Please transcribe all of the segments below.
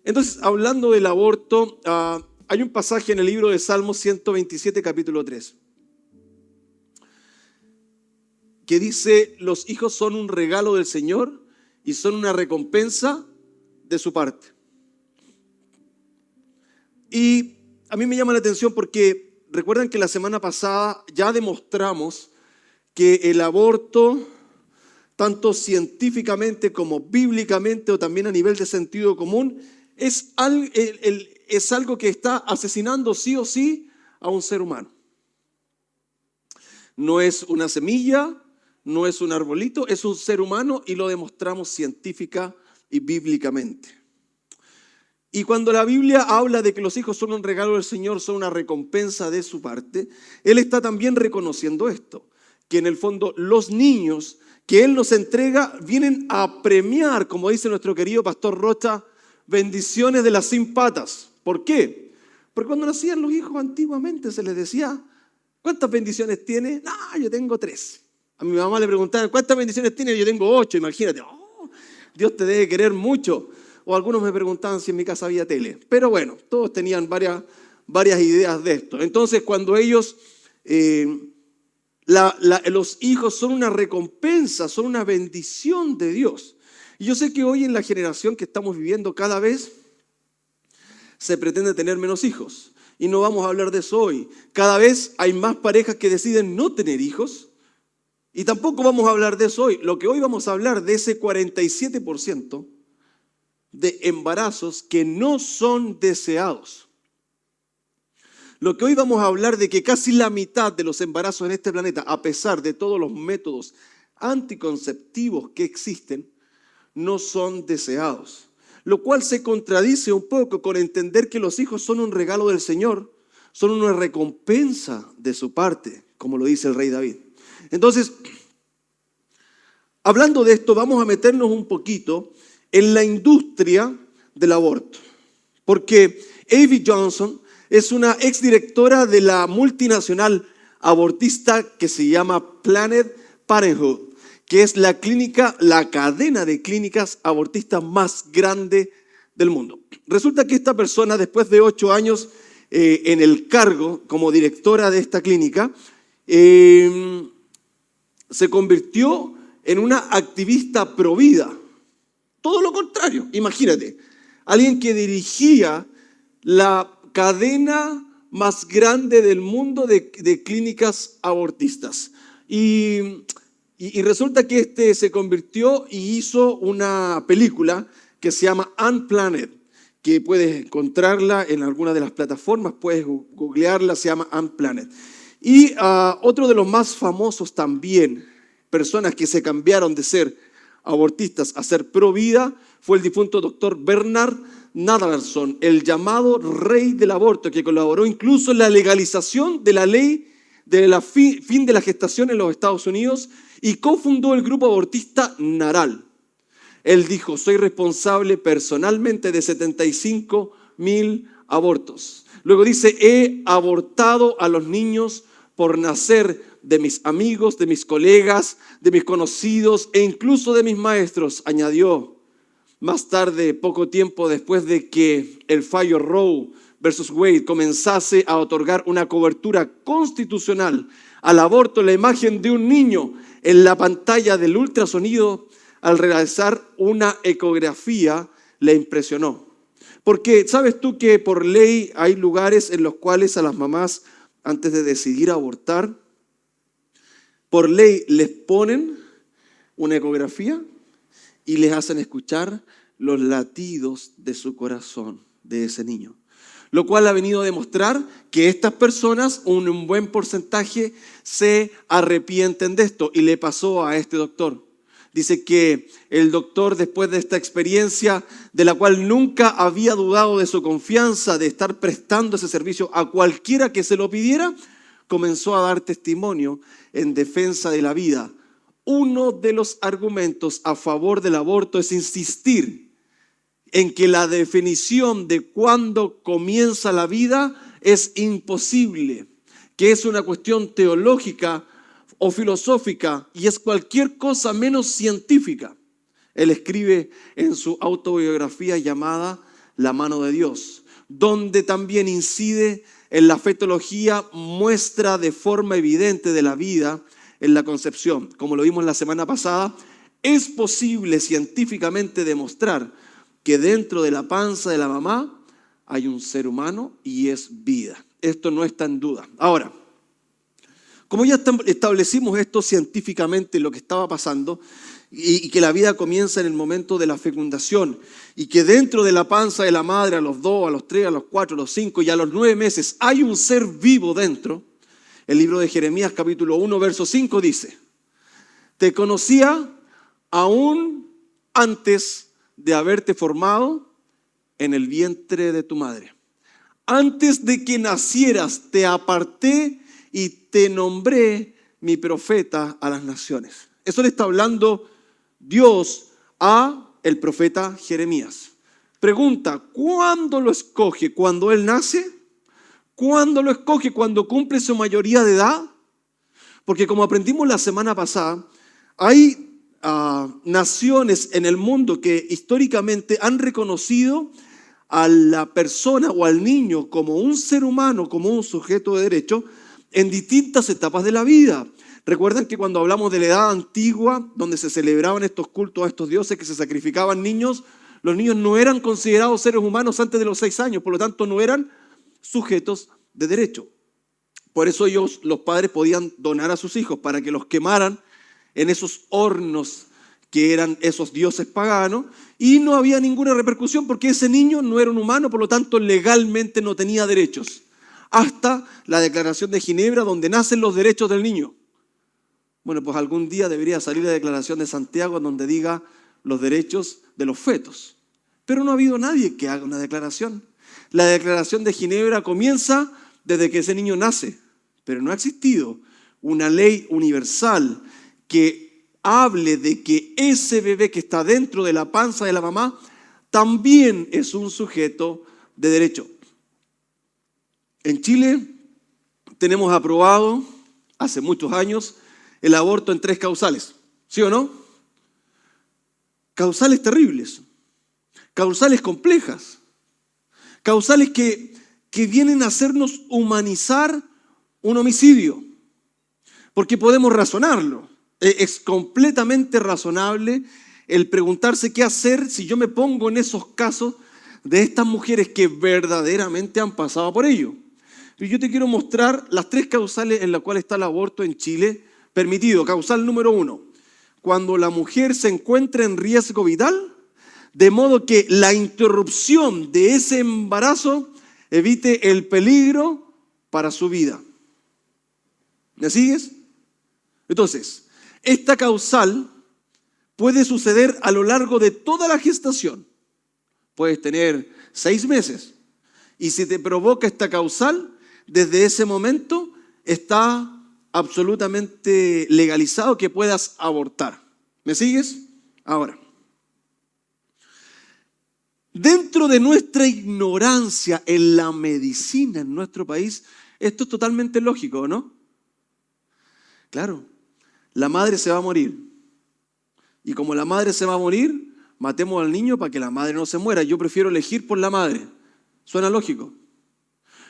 Entonces, hablando del aborto, hay un pasaje en el libro de Salmos 127, capítulo 3, que dice: los hijos son un regalo del Señor y son una recompensa de su parte. Y a mí me llama la atención porque recuerdan que la semana pasada ya demostramos que el aborto, tanto científicamente como bíblicamente o también a nivel de sentido común, es algo que está asesinando sí o sí a un ser humano. No es una semilla, no es un arbolito, es un ser humano y lo demostramos científica y bíblicamente. Y cuando la Biblia habla de que los hijos son un regalo del Señor, son una recompensa de su parte, Él está también reconociendo esto, que en el fondo los niños que Él nos entrega vienen a premiar, como dice nuestro querido pastor Rocha, bendiciones de las sin patas. ¿Por qué? Porque cuando nacían los hijos antiguamente se les decía: ¿cuántas bendiciones tiene? No, yo tengo 3. A mi mamá le preguntaban: ¿cuántas bendiciones tiene? Yo tengo 8, imagínate. Oh, Dios te debe querer mucho. O algunos me preguntaban si en mi casa había tele. Pero bueno, todos tenían varias ideas de esto. Entonces, cuando ellos, los hijos son una recompensa, son una bendición de Dios. Y yo sé que hoy en la generación que estamos viviendo cada vez se pretende tener menos hijos. Y no vamos a hablar de eso hoy. Cada vez hay más parejas que deciden no tener hijos. Y tampoco vamos a hablar de eso hoy. Lo que hoy vamos a hablar de ese 47% de embarazos que no son deseados. Lo que hoy vamos a hablar de que casi la mitad de los embarazos en este planeta, a pesar de todos los métodos anticonceptivos que existen, no son deseados. Lo cual se contradice un poco con entender que los hijos son un regalo del Señor, son una recompensa de su parte, como lo dice el rey David. Entonces, hablando de esto, vamos a meternos un poquito en la industria del aborto. Porque Abby Johnson es una exdirectora de la multinacional abortista que se llama Planned Parenthood, que es la cadena de clínicas abortistas más grande del mundo. Resulta que esta persona, después de 8 años en el cargo como directora de esta clínica, se convirtió en una activista pro vida. Todo lo contrario, imagínate, alguien que dirigía la cadena más grande del mundo de clínicas abortistas. Y resulta que se convirtió y hizo una película que se llama Unplanned, que puedes encontrarla en alguna de las plataformas, puedes googlearla, se llama Unplanned. Y otro de los más famosos también, personas que se cambiaron de ser abortistas a ser pro vida, fue el difunto doctor Bernard Nathanson, el llamado rey del aborto, que colaboró incluso en la legalización de la ley de la fin de la gestación en los Estados Unidos y cofundó el grupo abortista Naral. Él dijo: soy responsable personalmente de 75,000 abortos. Luego dice: he abortado a los niños por nacer de mis amigos, de mis colegas, de mis conocidos e incluso de mis maestros, añadió. Más tarde, poco tiempo después de que el fallo Roe versus Wade comenzase a otorgar una cobertura constitucional al aborto, la imagen de un niño en la pantalla del ultrasonido al realizar una ecografía le impresionó. Porque ¿sabes tú que por ley hay lugares en los cuales a las mamás, antes de decidir abortar, por ley les ponen una ecografía y les hacen escuchar los latidos de su corazón, de ese niño? Lo cual ha venido a demostrar que estas personas, un buen porcentaje, se arrepienten de esto. Y le pasó a este doctor. Dice que el doctor, después de esta experiencia, de la cual nunca había dudado de su confianza, de estar prestando ese servicio a cualquiera que se lo pidiera, comenzó a dar testimonio en defensa de la vida. Uno de los argumentos a favor del aborto es insistir en que la definición de cuándo comienza la vida es imposible, que es una cuestión teológica o filosófica y es cualquier cosa menos científica. Él escribe en su autobiografía llamada la mano de Dios, donde también incide en la fetología, muestra de forma evidente de la vida en la concepción. Como lo vimos la semana pasada, es posible científicamente demostrar que dentro de la panza de la mamá hay un ser humano y es vida. Esto no está en duda. Ahora, como ya establecimos esto científicamente, lo que estaba pasando, y que la vida comienza en el momento de la fecundación, y que dentro de la panza de la madre a los 2, a los 3, a los 4, a los 5 y a los 9 meses hay un ser vivo dentro, el libro de Jeremías capítulo 1, verso 5 dice: te conocía aún antes de haberte formado en el vientre de tu madre. Antes de que nacieras te aparté y te nombré mi profeta a las naciones. Eso le está hablando Dios a el profeta Jeremías. Pregunta, ¿cuándo lo escoge? ¿Cuando él nace? ¿Cuándo lo escoge? ¿Cuando cumple su mayoría de edad? Porque como aprendimos la semana pasada, hay naciones en el mundo que históricamente han reconocido a la persona o al niño como un ser humano, como un sujeto de derecho en distintas etapas de la vida. Recuerdan que cuando hablamos de la edad antigua, donde se celebraban estos cultos a estos dioses que se sacrificaban niños, los niños no eran considerados seres humanos antes de los 6 años, por lo tanto no eran sujetos de derecho. Por eso los padres podían donar a sus hijos para que los quemaran en esos hornos que eran esos dioses paganos, y no había ninguna repercusión porque ese niño no era un humano, por lo tanto legalmente no tenía derechos. Hasta la Declaración de Ginebra, donde nacen los derechos del niño. Bueno, pues algún día debería salir la Declaración de Santiago donde diga los derechos de los fetos. Pero no ha habido nadie que haga una declaración. La Declaración de Ginebra comienza desde que ese niño nace, pero no ha existido una ley universal que hable de que ese bebé que está dentro de la panza de la mamá también es un sujeto de derecho. En Chile tenemos aprobado hace muchos años el aborto en 3 causales, ¿sí o no? Causales terribles, causales complejas, causales que vienen a hacernos humanizar un homicidio, porque podemos razonarlo. Es completamente razonable el preguntarse qué hacer si yo me pongo en esos casos de estas mujeres que verdaderamente han pasado por ello. Y yo te quiero mostrar las 3 causales en las cuales está el aborto en Chile permitido. Causal número 1, cuando la mujer se encuentra en riesgo vital, de modo que la interrupción de ese embarazo evite el peligro para su vida. ¿Me sigues? Entonces, esta causal puede suceder a lo largo de toda la gestación. Puedes tener 6 meses y si te provoca esta causal, desde ese momento está absolutamente legalizado que puedas abortar. ¿Me sigues? Ahora, dentro de nuestra ignorancia en la medicina en nuestro país, esto es totalmente lógico, ¿no? Claro, la madre se va a morir. Y como la madre se va a morir, matemos al niño para que la madre no se muera. Yo prefiero elegir por la madre. Suena lógico.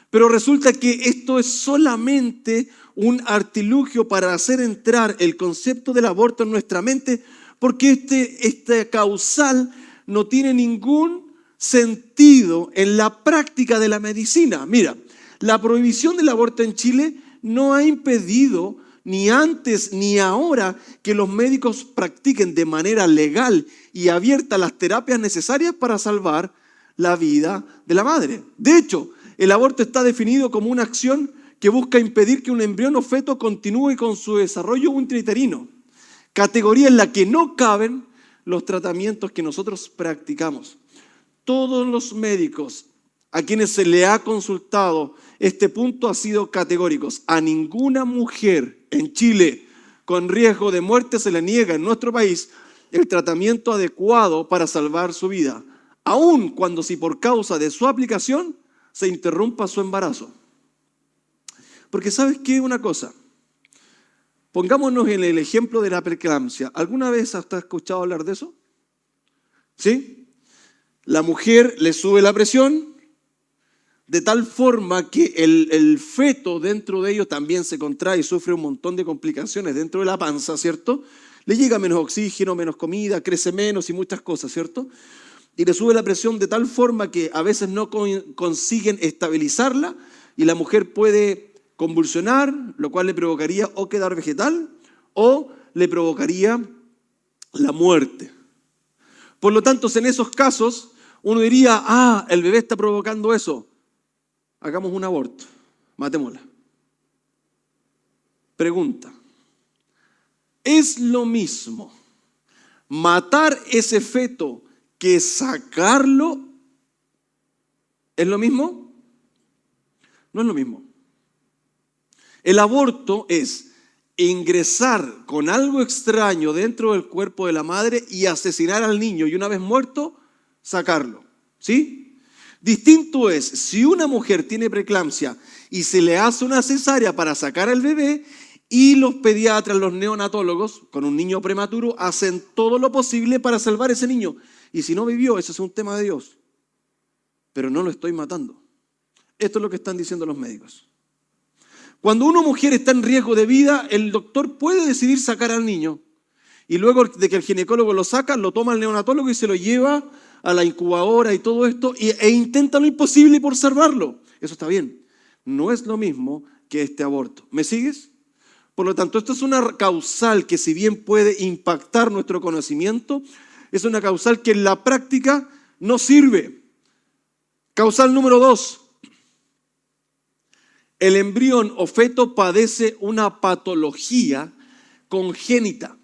Pero resulta que esto es solamente un artilugio para hacer entrar el concepto del aborto en nuestra mente, porque este causal no tiene ningún sentido en la práctica de la medicina. Mira, la prohibición del aborto en Chile no ha impedido ni antes ni ahora que los médicos practiquen de manera legal y abierta las terapias necesarias para salvar la vida de la madre. De hecho, el aborto está definido como una acción que busca impedir que un embrión o feto continúe con su desarrollo intrauterino, categoría en la que no caben los tratamientos que nosotros practicamos. Todos los médicos a quienes se le ha consultado este punto han sido categóricos. A ninguna mujer en Chile con riesgo de muerte se le niega en nuestro país el tratamiento adecuado para salvar su vida, aun cuando si por causa de su aplicación se interrumpa su embarazo. Porque ¿sabes qué? Una cosa, pongámonos en el ejemplo de la preeclampsia. ¿Alguna vez has escuchado hablar de eso? ¿Sí? la mujer le sube la presión de tal forma que el feto dentro de ellos también se contrae y sufre un montón de complicaciones dentro de la panza, ¿cierto? Le llega menos oxígeno, menos comida, crece menos y muchas cosas, ¿cierto? Y le sube la presión de tal forma que a veces no consiguen estabilizarla y la mujer puede convulsionar, lo cual le provocaría o quedar vegetal o le provocaría la muerte. Por lo tanto, en esos casos, uno diría, el bebé está provocando eso. Hagamos un aborto, matémosla. Pregunta, ¿es lo mismo matar ese feto que sacarlo? ¿Es lo mismo? No es lo mismo. El aborto es ingresar con algo extraño dentro del cuerpo de la madre y asesinar al niño y una vez muerto, sacarlo. ¿Sí? Distinto es, si una mujer tiene preeclampsia y se le hace una cesárea para sacar al bebé y los pediatras, los neonatólogos, con un niño prematuro, hacen todo lo posible para salvar a ese niño. Y si no vivió, ese es un tema de Dios. Pero no lo estoy matando. Esto es lo que están diciendo los médicos. Cuando una mujer está en riesgo de vida, el doctor puede decidir sacar al niño. Y luego de que el ginecólogo lo saca, lo toma el neonatólogo y se lo lleva a la incubadora y todo esto, e intenta lo imposible por salvarlo. Eso está bien. No es lo mismo que este aborto. ¿Me sigues? Por lo tanto, esto es una causal que si bien puede impactar nuestro conocimiento, es una causal que en la práctica no sirve. Causal número 2. El embrión o feto padece una patología congénita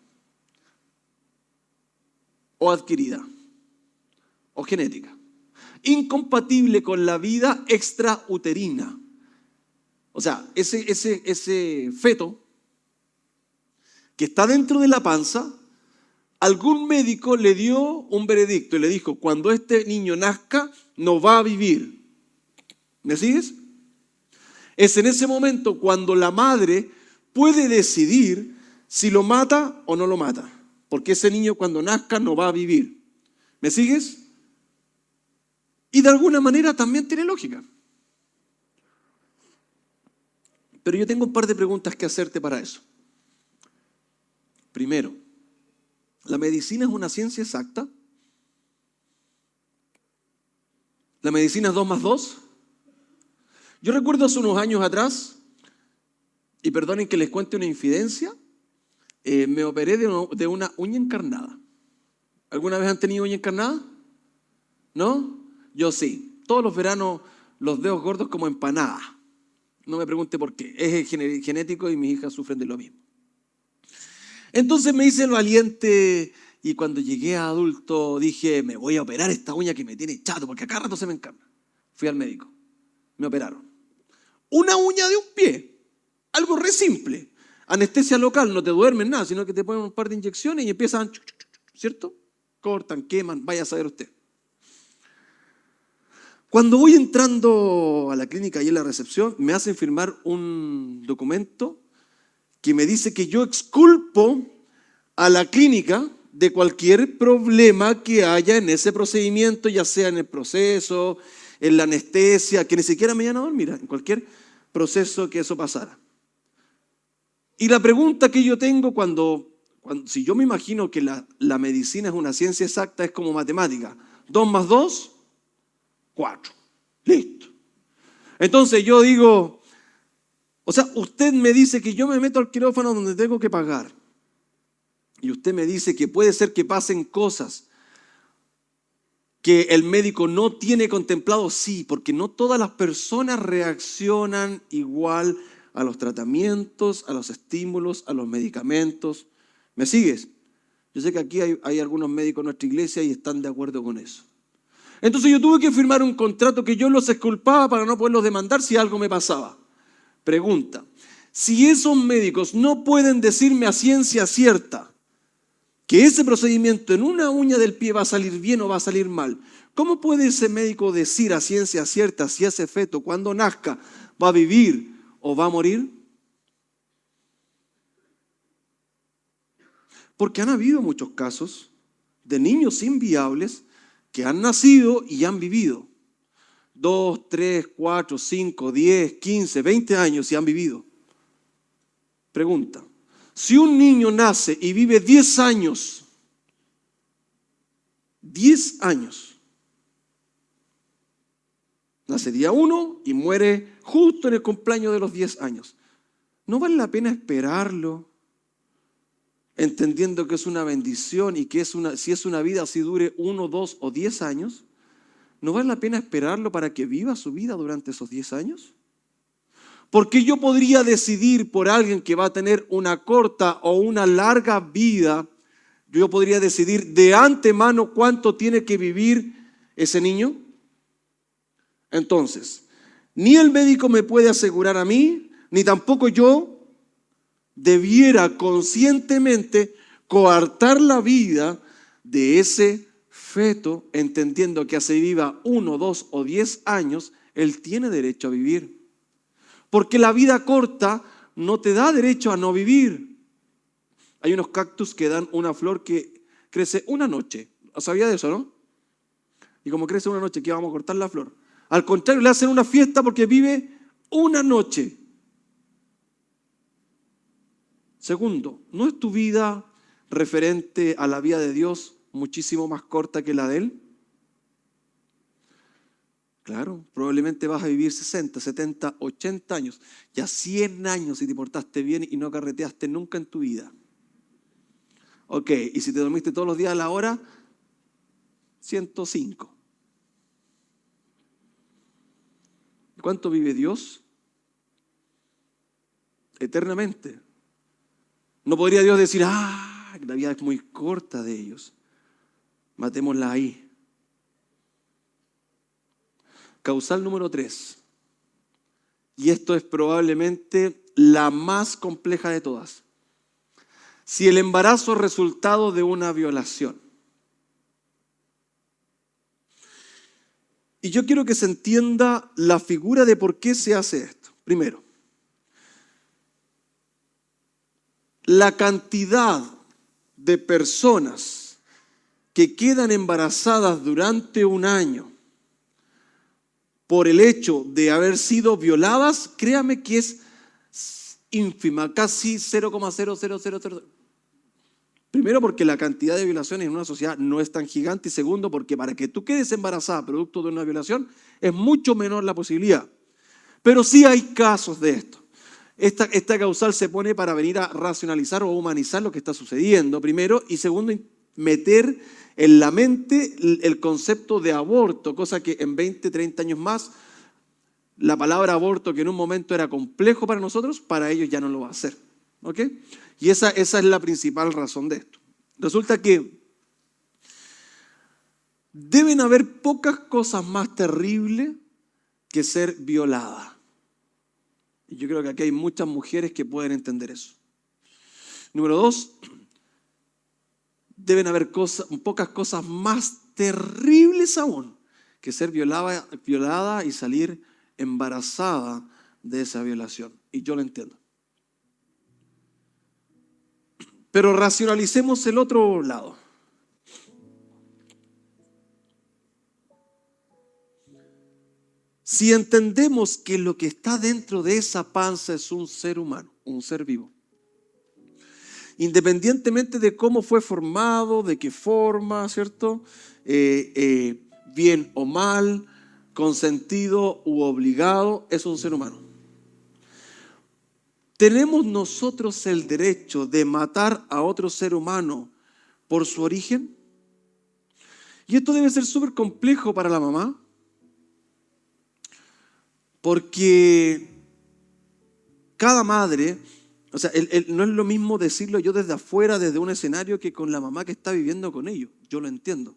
o adquirida o genética, incompatible con la vida extrauterina. O sea, ese feto que está dentro de la panza, algún médico le dio un veredicto y le dijo, cuando este niño nazca, no va a vivir. ¿Me sigues? Es en ese momento cuando la madre puede decidir si lo mata o no lo mata, porque ese niño cuando nazca no va a vivir. ¿Me sigues? Y de alguna manera también tiene lógica. Pero yo tengo un par de preguntas que hacerte para eso. Primero, ¿la medicina es una ciencia exacta? ¿La medicina es 2 más 2? Yo recuerdo hace unos años atrás, y perdonen que les cuente una infidencia, me operé de una uña encarnada. ¿Alguna vez han tenido uña encarnada? ¿No? Yo sí. Todos los veranos los dedos gordos como empanadas. No me pregunte por qué. Es genético y mis hijas sufren de lo mismo. Entonces me hice el valiente y cuando llegué a adulto dije, me voy a operar esta uña que me tiene chato porque a cada rato se me encarna. Fui al médico. Me operaron. Una uña de un pie. Algo re simple. Anestesia local, no te duermen nada, sino que te ponen un par de inyecciones y empiezan, ¿cierto? Cortan, queman, vaya a saber usted. Cuando voy entrando a la clínica y en la recepción, me hacen firmar un documento que me dice que yo exculpo a la clínica de cualquier problema que haya en ese procedimiento, ya sea en el proceso, en la anestesia, que ni siquiera me iban a dormir, en cualquier proceso que eso pasara. Y la pregunta que yo tengo si yo me imagino que la medicina es una ciencia exacta, es como matemática. 2 más 2, 4. Listo. Entonces yo digo, o sea, usted me dice que yo me meto al quirófano donde tengo que pagar. Y usted me dice que puede ser que pasen cosas que el médico no tiene contemplado. Sí, porque no todas las personas reaccionan igual a los tratamientos, a los estímulos, a los medicamentos. ¿Me sigues? Yo sé que aquí hay algunos médicos en nuestra iglesia y están de acuerdo con eso. Entonces yo tuve que firmar un contrato que yo los exculpaba para no poderlos demandar si algo me pasaba. Pregunta, si esos médicos no pueden decirme a ciencia cierta que ese procedimiento en una uña del pie va a salir bien o va a salir mal, ¿cómo puede ese médico decir a ciencia cierta si ese feto cuando nazca va a vivir o va a morir? Porque han habido muchos casos de niños inviables que han nacido y han vivido 2, 3, 4, 5, 10, 15, 20 años y han vivido. Pregunta, si un niño nace y vive 10 años, 10 años, nace día 1 y muere justo en el cumpleaños de los 10 años, ¿no vale la pena esperarlo? Entendiendo que es una bendición y que si es una vida así dure 1, 2 o 10 años, ¿no vale la pena esperarlo para que viva su vida durante esos 10 años? Porque yo podría decidir por alguien que va a tener una corta o una larga vida, yo podría decidir de antemano cuánto tiene que vivir ese niño. Entonces, ni el médico me puede asegurar a mí, ni tampoco yo debiera conscientemente coartar la vida de ese feto, entendiendo que así viva 1, 2 o 10 años, él tiene derecho a vivir. Porque la vida corta no te da derecho a no vivir. Hay unos cactus que dan una flor que crece una noche. ¿Sabía de eso, no? Y como crece una noche, ¿qué vamos a cortar la flor? Al contrario, le hacen una fiesta porque vive una noche. Segundo, ¿no es tu vida referente a la vida de Dios muchísimo más corta que la de Él? Claro, probablemente vas a vivir 60, 70, 80 años, ya 100 años si te portaste bien y no carreteaste nunca en tu vida. Ok, y si te dormiste todos los días a la hora, 105. ¿Cuánto vive Dios? Eternamente. No podría Dios decir, la vida es muy corta de ellos, matémosla ahí. Causal número 3. Y esto es probablemente la más compleja de todas. Si el embarazo es resultado de una violación. Y yo quiero que se entienda la figura de por qué se hace esto. Primero, la cantidad de personas que quedan embarazadas durante un año por el hecho de haber sido violadas, créame que es ínfima, casi 0,0000. Primero, porque la cantidad de violaciones en una sociedad no es tan gigante. Y segundo, porque para que tú quedes embarazada producto de una violación es mucho menor la posibilidad. Pero sí hay casos de esto. Esta causal se pone para venir a racionalizar o humanizar lo que está sucediendo, primero. Y segundo, meter en la mente el concepto de aborto, cosa que en 20, 30 años más, la palabra aborto, que en un momento era complejo para nosotros, para ellos ya no lo va a hacer. ¿Ok? Y esa es la principal razón de esto. Resulta que deben haber pocas cosas más terribles que ser violada. Y yo creo que aquí hay muchas mujeres que pueden entender eso. Número 2, deben haber pocas cosas más terribles aún que ser violada y salir embarazada de esa violación. Y yo lo entiendo. Pero racionalicemos el otro lado. Si entendemos que lo que está dentro de esa panza es un ser humano, un ser vivo, independientemente de cómo fue formado, de qué forma, ¿cierto? Bien o mal, consentido u obligado, es un ser humano. ¿Tenemos nosotros el derecho de matar a otro ser humano por su origen? Y esto debe ser súper complejo para la mamá, porque cada madre, o sea, no es lo mismo decirlo yo desde afuera, desde un escenario, que con la mamá que está viviendo con ellos. Yo lo entiendo.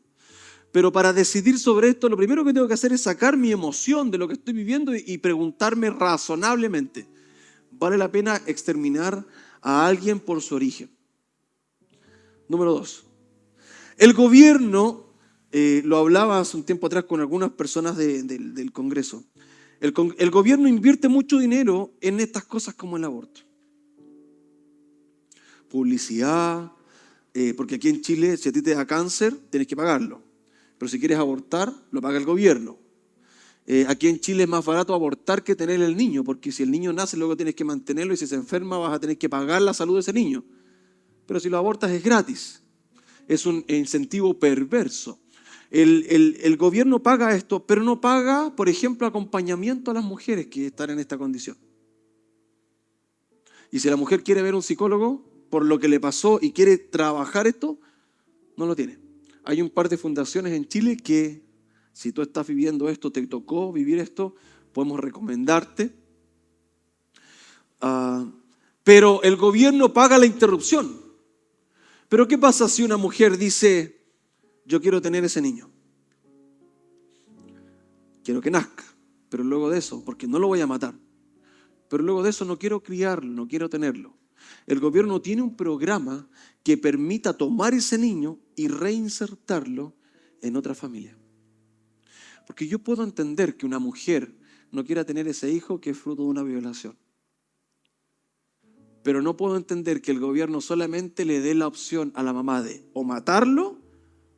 Pero para decidir sobre esto, lo primero que tengo que hacer es sacar mi emoción de lo que estoy viviendo y preguntarme razonablemente, ¿vale la pena exterminar a alguien por su origen? Número 2. El gobierno, lo hablaba hace un tiempo atrás con algunas personas del Congreso, el gobierno invierte mucho dinero en estas cosas como el aborto. Publicidad, porque aquí en Chile, si a ti te da cáncer, tienes que pagarlo. Pero si quieres abortar, lo paga el gobierno. Aquí en Chile es más barato abortar que tener el niño, porque si el niño nace luego tienes que mantenerlo y si se enferma vas a tener que pagar la salud de ese niño. Pero si lo abortas es gratis. Es un incentivo perverso. El gobierno paga esto, pero no paga, por ejemplo, acompañamiento a las mujeres que están en esta condición. Y si la mujer quiere ver a un psicólogo por lo que le pasó y quiere trabajar esto, no lo tiene. Hay un par de fundaciones en Chile que, si tú estás viviendo esto, te tocó vivir esto, podemos recomendarte. Pero el gobierno paga la interrupción. Pero ¿qué pasa si una mujer dice, yo quiero tener ese niño? Quiero que nazca, pero luego de eso, porque no lo voy a matar, pero luego de eso no quiero criarlo, no quiero tenerlo. El gobierno tiene un programa que permita tomar ese niño y reinsertarlo en otra familia. Porque yo puedo entender que una mujer no quiera tener ese hijo que es fruto de una violación. Pero no puedo entender que el gobierno solamente le dé la opción a la mamá de o matarlo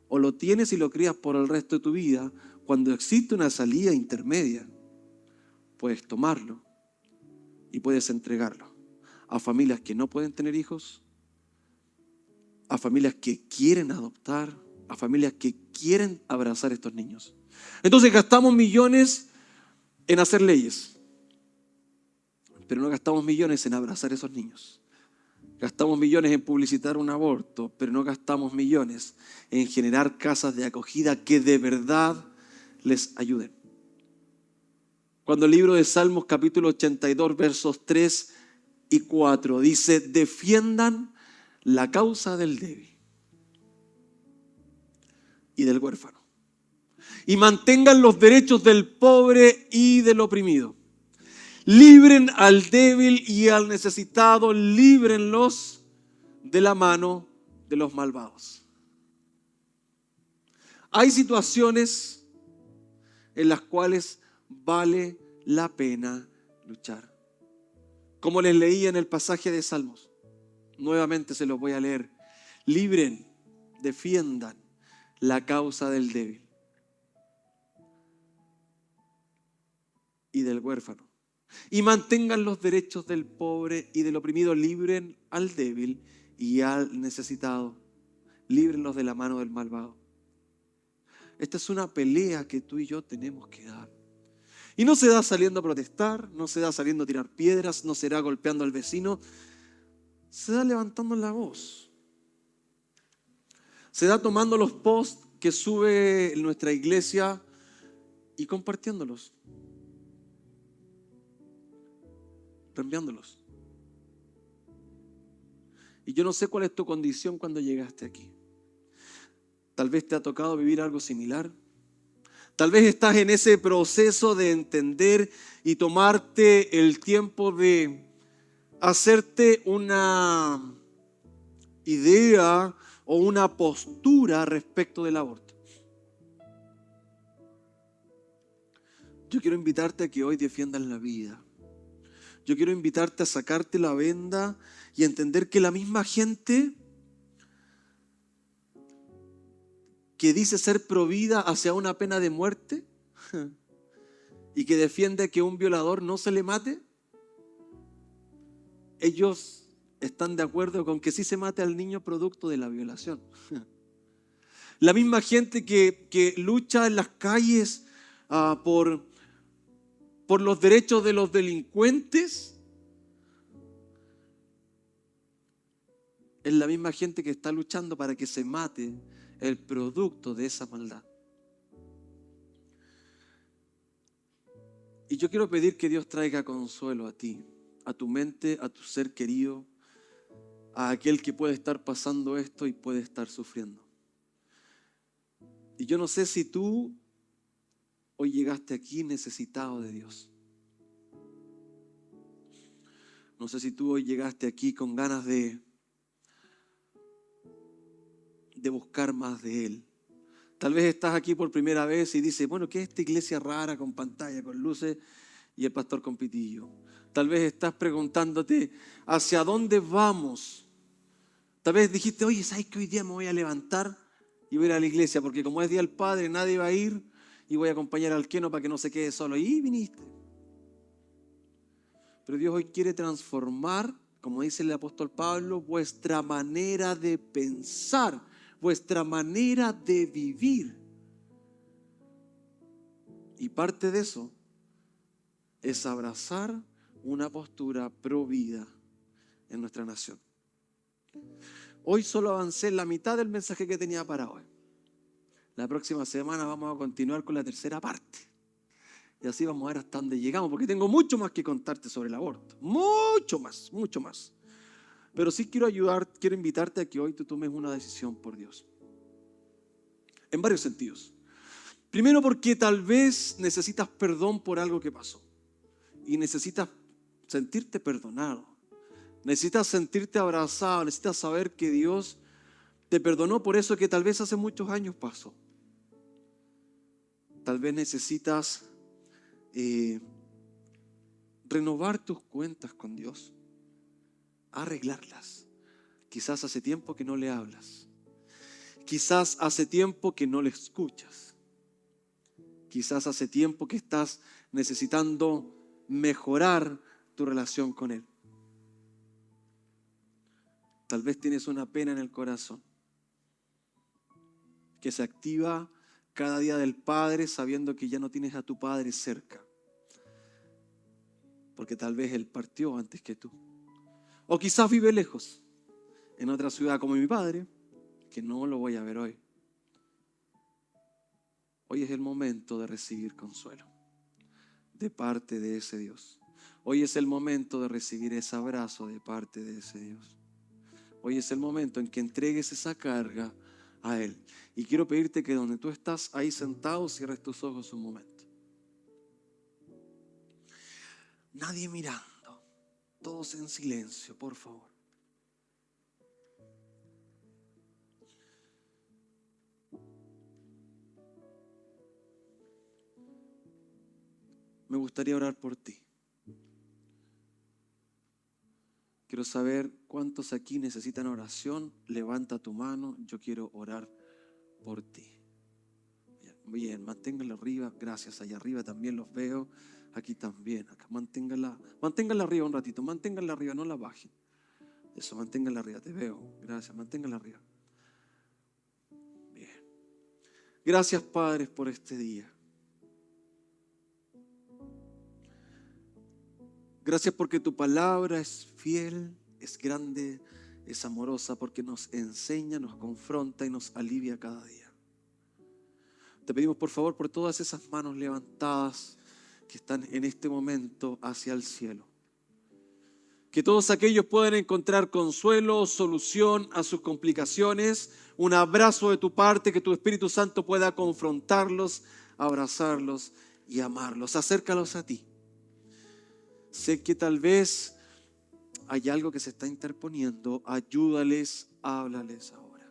o lo tienes y lo crías por el resto de tu vida, cuando existe una salida intermedia. Puedes tomarlo y puedes entregarlo a familias que no pueden tener hijos, a familias que quieren adoptar, a familias que quieren abrazar a estos niños. Entonces gastamos millones en hacer leyes, pero no gastamos millones en abrazar a esos niños. Gastamos millones en publicitar un aborto, pero no gastamos millones en generar casas de acogida que de verdad les ayuden. Cuando el libro de Salmos capítulo 82 versos 3 y 4 dice, defiendan la causa del débil y del huérfano y mantengan los derechos del pobre y del oprimido. Libren al débil y al necesitado, líbrenlos de la mano de los malvados. Hay situaciones en las cuales vale la pena luchar. Como les leí en el pasaje de Salmos, nuevamente se los voy a leer. Libren, defiendan la causa del débil y del huérfano. Y mantengan los derechos del pobre y del oprimido. Libren al débil y al necesitado. Líbrenlos de la mano del malvado. Esta es una pelea que tú y yo tenemos que dar. Y no se da saliendo a protestar, no se da saliendo a tirar piedras, no se da golpeando al vecino. Se da levantando la voz. Se da tomando los posts que sube nuestra iglesia y compartiéndolos. Reenviándolos. Y yo no sé cuál es tu condición cuando llegaste aquí. Tal vez te ha tocado vivir algo similar. Tal vez estás en ese proceso de entender y tomarte el tiempo de hacerte una idea o una postura respecto del aborto. Yo quiero invitarte a que hoy defiendas la vida. Yo quiero invitarte a sacarte la venda y entender que la misma gente que dice ser provida hacia una pena de muerte y que defiende que un violador no se le mate, ellos están de acuerdo con que sí se mate al niño producto de la violación. La misma gente que lucha en las calles por los derechos de los delincuentes, es la misma gente que está luchando para que se mate el producto de esa maldad. Y yo quiero pedir que Dios traiga consuelo a ti, a tu mente, a tu ser querido, a aquel que puede estar pasando esto y puede estar sufriendo. Y yo no sé si tú hoy llegaste aquí necesitado de Dios. No sé si tú hoy llegaste aquí con ganas de buscar más de Él. Tal vez estás aquí por primera vez y dices, bueno, ¿qué es esta iglesia rara con pantalla, con luces y el pastor con pitillo? Tal vez estás preguntándote, ¿hacia dónde vamos? Tal vez dijiste, oye, ¿sabes que hoy día me voy a levantar y voy a ir a la iglesia, porque como es Día del Padre, nadie va a ir, y voy a acompañar al Keno para que no se quede solo. Y viniste. Pero Dios hoy quiere transformar, como dice el apóstol Pablo, vuestra manera de pensar, vuestra manera de vivir. Y parte de eso es abrazar una postura pro vida en nuestra nación. Hoy solo avancé en la mitad del mensaje que tenía para hoy. La próxima semana vamos a continuar con la tercera parte. Y así vamos a ver hasta dónde llegamos, porque tengo mucho más que contarte sobre el aborto. Mucho más, mucho más. Pero sí quiero invitarte a que hoy tú tomes una decisión por Dios. En varios sentidos. Primero, porque tal vez necesitas perdón por algo que pasó. Y necesitas sentirte perdonado. Necesitas sentirte abrazado. Necesitas saber que Dios te perdonó por eso que tal vez hace muchos años pasó. Tal vez necesitas renovar tus cuentas con Dios. Arreglarlas. Quizás hace tiempo que no le hablas. Quizás hace tiempo que no le escuchas. Quizás hace tiempo que estás necesitando mejorar tu relación con Él. Tal vez tienes una pena en el corazón que se activa cada día del Padre sabiendo que ya no tienes a tu Padre cerca. Porque tal vez Él partió antes que tú. O quizás vive lejos, en otra ciudad como mi padre, que no lo voy a ver hoy. Hoy es el momento de recibir consuelo de parte de ese Dios. Hoy es el momento de recibir ese abrazo de parte de ese Dios. Hoy es el momento en que entregues esa carga a Él. Y quiero pedirte que donde tú estás ahí sentado, cierres tus ojos un momento. Nadie mirando, todos en silencio, por favor. Me gustaría orar por ti. Quiero saber cuántos aquí necesitan oración. Levanta tu mano, yo quiero orar por ti. Bien, manténganla arriba, gracias. Allá arriba también los veo, aquí también. Acá manténganla arriba un ratito, manténganla arriba, no la bajen. Eso, manténganla arriba, te veo, gracias, manténganla arriba. Bien. Gracias, Padre, por este día. Gracias porque tu palabra es fiel, es grande, es amorosa, porque nos enseña, nos confronta y nos alivia cada día. Te pedimos por favor por todas esas manos levantadas que están en este momento hacia el cielo. Que todos aquellos puedan encontrar consuelo, solución a sus complicaciones, un abrazo de tu parte, que tu Espíritu Santo pueda confrontarlos, abrazarlos y amarlos. Acércalos a ti. Sé que tal vez hay algo que se está interponiendo. Ayúdales, háblales ahora.